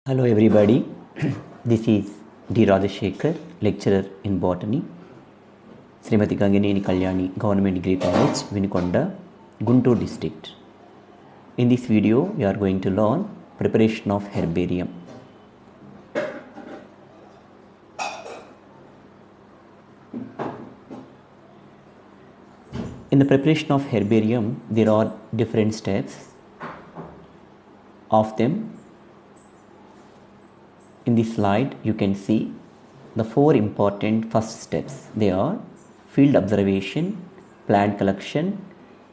Hello everybody, this is D. Rajashekar, lecturer in botany, Srimati Ganganeni Kalyani Government Degree College, Vinikonda, Guntur district. In this video, we are going to learn preparation of herbarium. In the preparation of herbarium, there are different steps. Of them, in this slide, you can see the four important first steps. They are field observation, plant collection,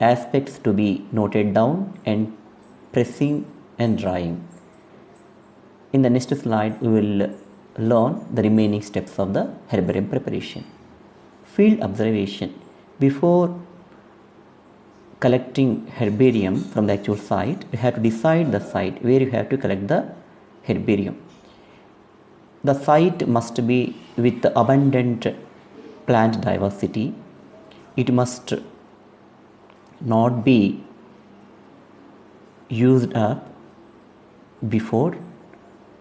aspects to be noted down, and pressing and drying. In the next slide, we will learn the remaining steps of the herbarium preparation. Field observation. Before collecting herbarium from the actual site, you have to decide the site where you have to collect the herbarium. The site must be with abundant plant diversity. It must not be used up before,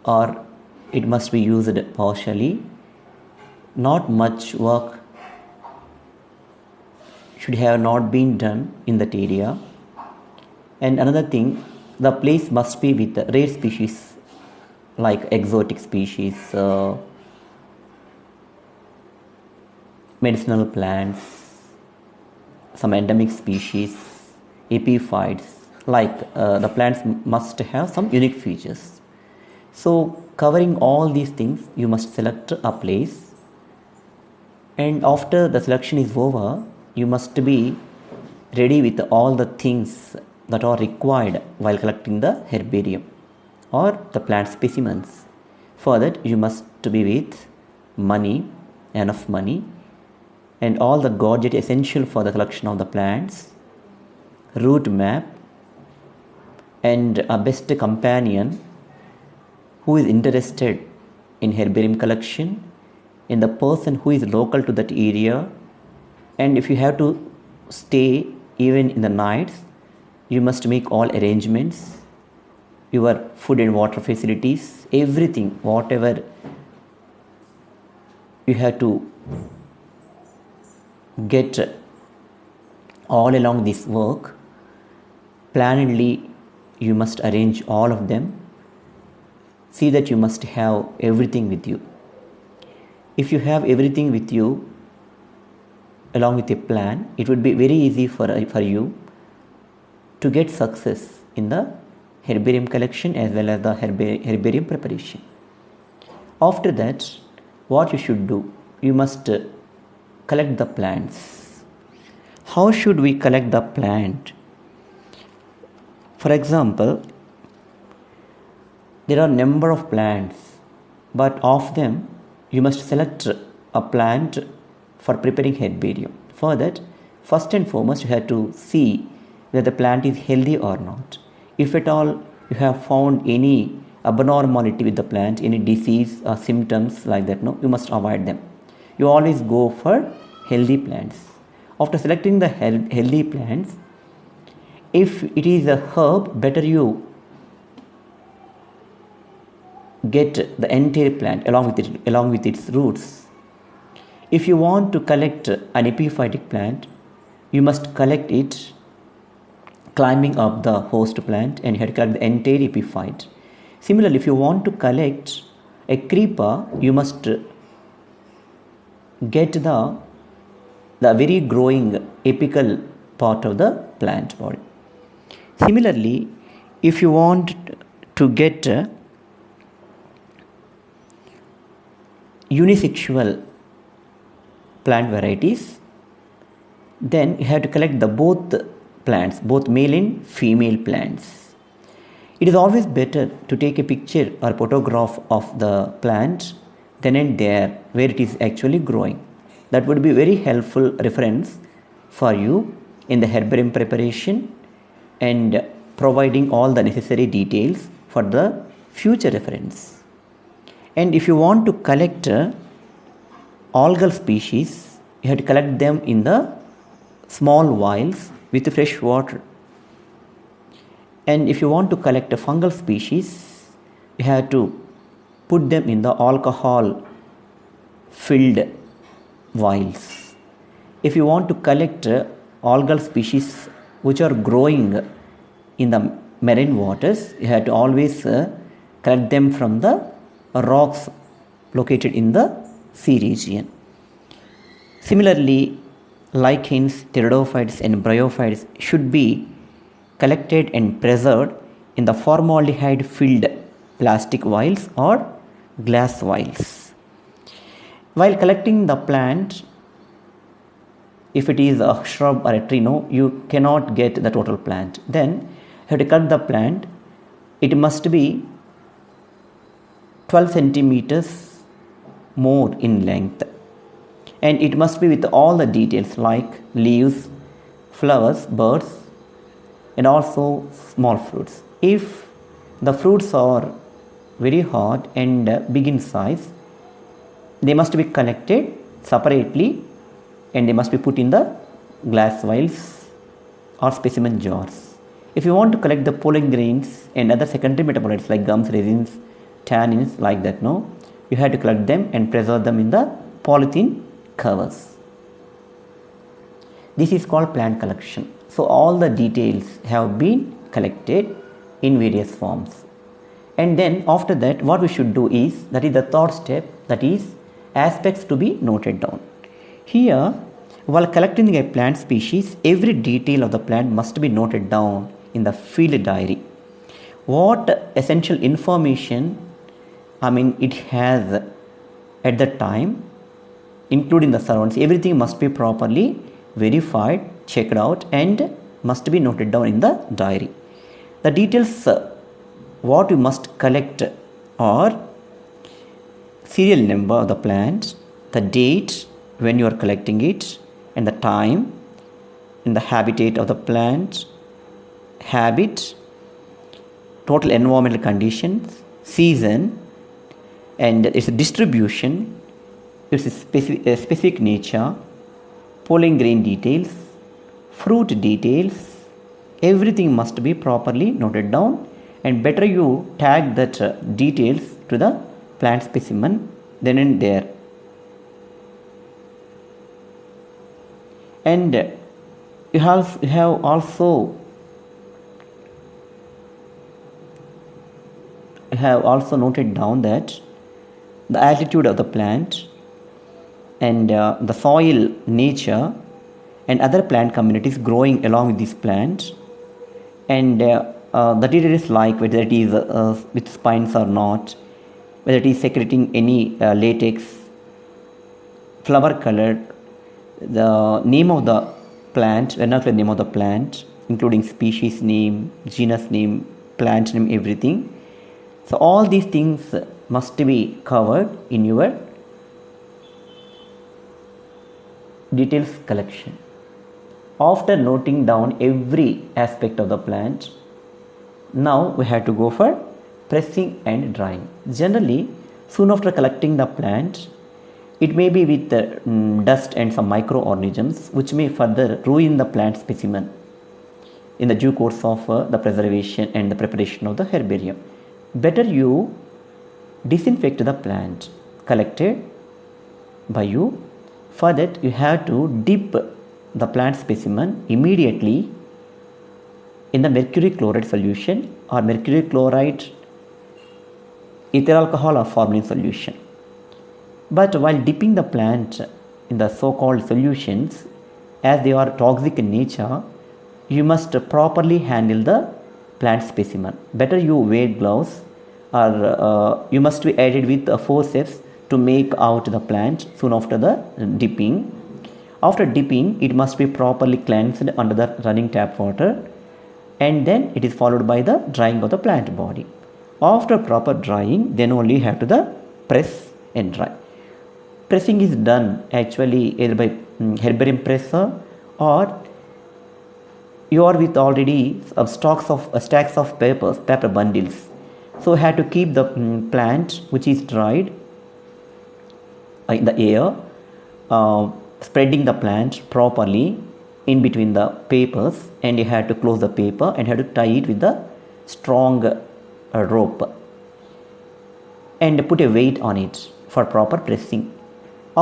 or it must be used partially. Not much work should have not been done in that area. And another thing, the place must be with rare species like exotic species, medicinal plants, some endemic species, epiphytes, like the plants must have some unique features. So covering all these things, you must select a place, and after the selection is over, you must be ready with all the things that are required while collecting the herbarium or the plant specimens. For that, you must be with money, enough money, and all the gadget essential for the collection of the plants, route map, and a best companion who is interested in herbarium collection, and the person who is local to that area. And if you have to stay even in the nights, you must make all arrangements, your food and water facilities, everything, whatever you have to get all along this work. Plannedly, you must arrange all of them. See that you must have everything with you. If you have everything with you along with a plan, it would be very easy for you to get success in the herbarium collection as well as the herbarium preparation. After that, what you should do, you must collect the plants. How should we collect the plant? For example, there are a number of plants, but of them you must select a plant for preparing herbarium. For that, first and foremost, you have to see whether the plant is healthy or not. If at all you have found any abnormality with the plant, any disease or symptoms like that, no, you must avoid them. You always go for healthy plants. After selecting the healthy plants, if it is a herb, better you get the entire plant along with its roots. If you want to collect an epiphytic plant, you must collect it climbing up the host plant, and you have to collect the entire epiphyte. Similarly, if you want to collect a creeper, you must get the very growing apical part of the plant body. Similarly, if you want to get unisexual plant varieties, then you have to collect the both plants, both male and female plants. It is always better to take a picture or photograph of the plant then and there where it is actually growing. That would be very helpful reference for you in the herbarium preparation and providing all the necessary details for the future reference. And if you want to collect algal species, you have to collect them in the small vials with fresh water. And if you want to collect a fungal species, you have to put them in the alcohol filled vials. If you want to collect algal species which are growing in the marine waters, you have to always collect them from the rocks located in the sea region. Similarly, lichens, pteridophytes and bryophytes should be collected and preserved in the formaldehyde filled plastic vials or glass vials. While collecting the plant, if it is a shrub or a tree, no, you cannot get the total plant. Then you have to cut the plant. It must be 12 centimeters more in length, and it must be with all the details like leaves, flowers, birds, and also small fruits. If the fruits are very hard and big in size, they must be collected separately and they must be put in the glass vials or specimen jars. If you want to collect the pollen grains and other secondary metabolites like gums, resins, tannins, like that, no, you have to collect them and preserve them in the polythene covers. This is called plant collection. So all the details have been collected in various forms. And then after that, what we should do is, that is the third step, that is aspects to be noted down. Here, while collecting a plant species, every detail of the plant must be noted down in the field diary. What essential information it has at the time, including the surroundings, everything must be properly verified, checked out, and must be noted down in the diary. The details what you must collect are serial number of the plant, the date when you are collecting it, and the time, and the habitat of the plant, habit, total environmental conditions, season, and its distribution, its specific nature, pollen grain details, fruit details. Everything must be properly noted down, and better you tag that details to the plant specimen then and there. And you have also noted down that the altitude of the plant and the soil nature and other plant communities growing along with this plant, and the details like whether it is with spines or not, whether it is secreting any latex, flower color, the name of the plant, vernacular name of the plant, including species name, genus name, plant name, everything. So all these things must be covered in your details collection. After noting down every aspect of the plant, now we have to go for pressing and drying. Generally, soon after collecting the plant, it may be with dust and some microorganisms which may further ruin the plant specimen in the due course of the preservation and the preparation of the herbarium. Better you disinfect the plant collected by you. For that, you have to dip the plant specimen immediately in the mercury chloride solution or mercury chloride, ethyl alcohol or formalin solution. But while dipping the plant in the so-called solutions, as they are toxic in nature, you must properly handle the plant specimen. Better you wear gloves, or you must be aided with forceps to make out the plant soon after the dipping. After dipping, it must be properly cleansed under the running tap water, and then it is followed by the drying of the plant body. After proper drying, then only you have to press and dry. Pressing is done actually either by herbarium presser, or you are with already stacks of paper bundles. So you have to keep the plant which is dried in the air, spreading the plant properly in between the papers, and you have to close the paper and have to tie it with the strong rope. and put a weight on it for proper pressing.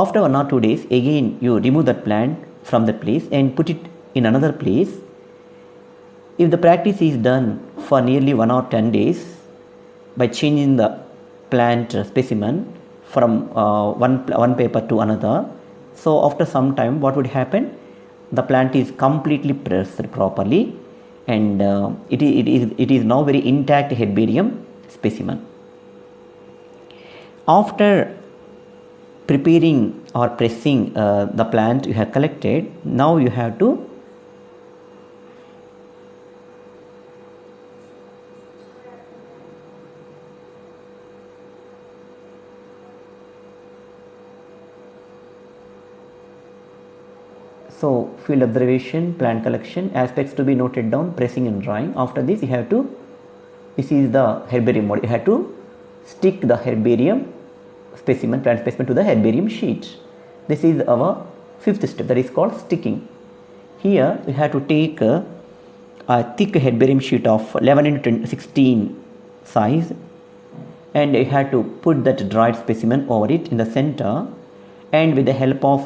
After 1 or 2 days, again you remove that plant from the place and put it in another place. If the practice is done for nearly 1 or 10 days by changing the plant specimen from one paper to another, so after some time what would happen? The plant is completely pressed properly, and it is now very intact herbarium specimen. After preparing or pressing the plant you have collected, now you have to field observation, plant collection, aspects to be noted down, pressing and drying. After this you have to, this is the herbarium mode, you have to stick the herbarium specimen, plant specimen to the herbarium sheet. This is our fifth step, that is called sticking. Here we have to take a thick herbarium sheet of 11 into 16 size, and you have to put that dried specimen over it in the center, and with the help of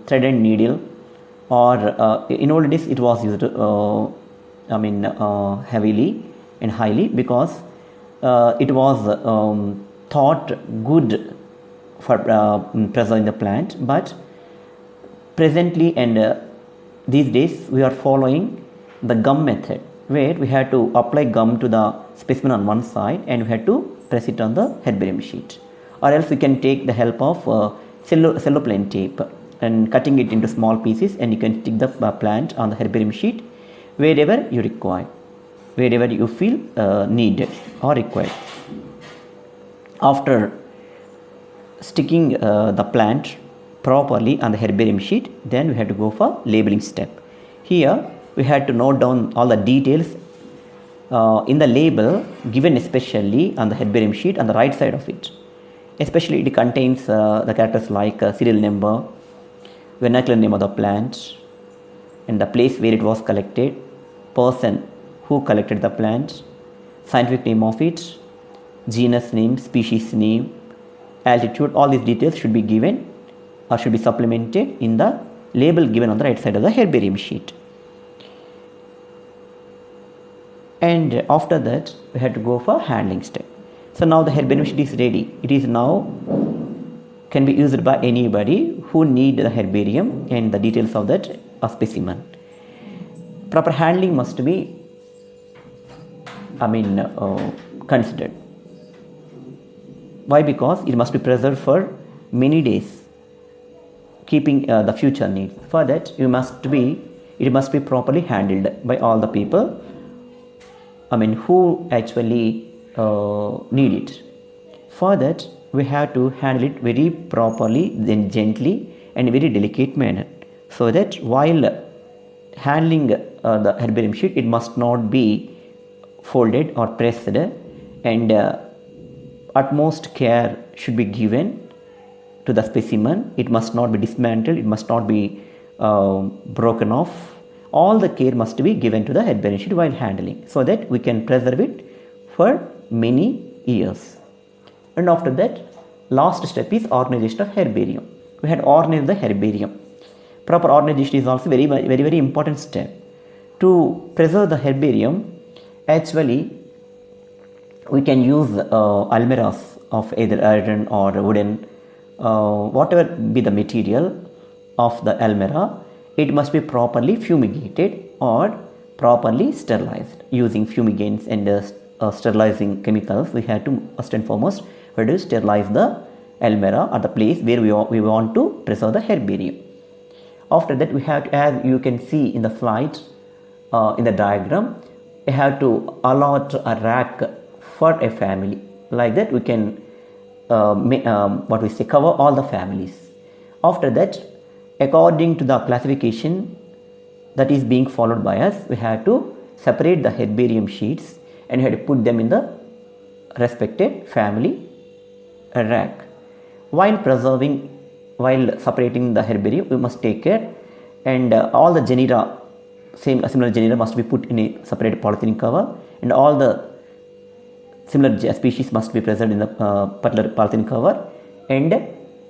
thread and needle, or in old days it was used heavily and highly, because it was thought good for preserving the plant. But presently and these days we are following the gum method, where we have to apply gum to the specimen on one side and we have to press it on the herbarium sheet, or else we can take the help of cellophane tape and cutting it into small pieces, and you can stick the plant on the herbarium sheet wherever you require, wherever you feel needed or required. After sticking the plant properly on the herbarium sheet, then we have to go for labeling step. Here we had to note down all the details in the label given, especially on the herbarium sheet on the right side of it. Especially it contains the characters like serial number, vernacular name of the plant, and the place where it was collected, person who collected the plant, scientific name of it, genus name, species name, altitude. All these details should be given or should be supplemented in the label given on the right side of the herbarium sheet. And after that we had to go for handling step. So now the herbarium sheet is ready. It is now can be used by anybody who need the herbarium and the details of that specimen. Proper handling must be considered. Why? Because it must be preserved for many days, keeping the future needs. For that it must be properly handled by all the people who actually need it. For that we have to handle it very properly, then gently and very delicate manner, so that while handling the herbarium sheet, it must not be folded or pressed, and utmost care should be given to the specimen. It must not be dismantled, it must not be broken off. All the care must be given to the herbarium sheet while handling, so that we can preserve it for many years. And after that, last step is organization of herbarium. We had organized the herbarium. Proper organization is also very important step. To preserve the herbarium, actually we can use almirahs of either iron or wooden, whatever be the material of the almirah. It must be properly fumigated or properly sterilized using fumigants and sterilizing chemicals. We have to first and foremost sterilize the almirah or the place where we want to preserve the herbarium. After that, we have to, as you can see in the slide, in the diagram, we have to allot a rack for a family. Like that we can cover all the families. After that, according to the classification that is being followed by us, we have to separate the herbarium sheets and we have to put them in the respected family rack. While separating the herbarium, we must take care, and all the genera, similar genera, must be put in a separate polythene cover, and all the similar species must be present in the particular polythene cover, and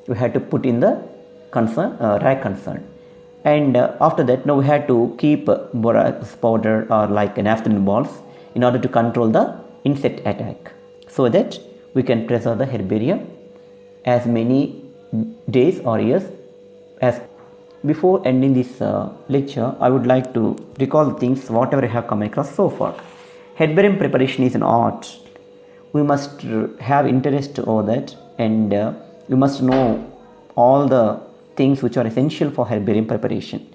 we had to put in the rack concern. And after that, now we had to keep borax powder or like naphthalene balls in order to control the insect attack, so that we can preserve the herbarium as many days or years as. Before ending this lecture, I would like to recall the things whatever I have come across so far. Herbarium preparation is an art. We must have interest over that, and we must know all the things which are essential for herbarium preparation.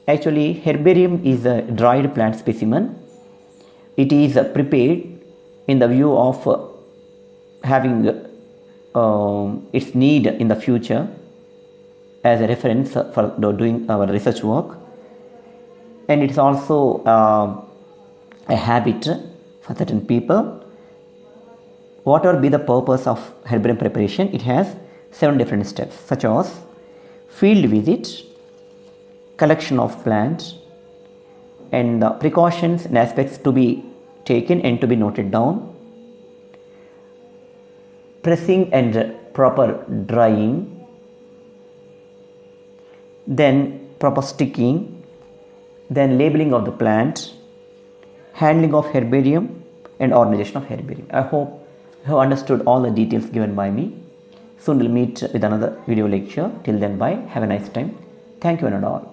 Actually, herbarium is a dried plant specimen. It is prepared in the view of having its need in the future as a reference for doing our research work, and it's also a habit for certain people. Whatever be the purpose of herbarium preparation, it has 7 different steps, such as field visit, collection of plants, and the precautions and aspects to be taken and to be noted down, pressing and proper drying, then proper sticking, then labeling of the plant, handling of herbarium, and organization of herbarium. I hope you have understood all the details given by me. Soon we'll meet with another video lecture. Till then, bye. Have a nice time. Thank you one and all.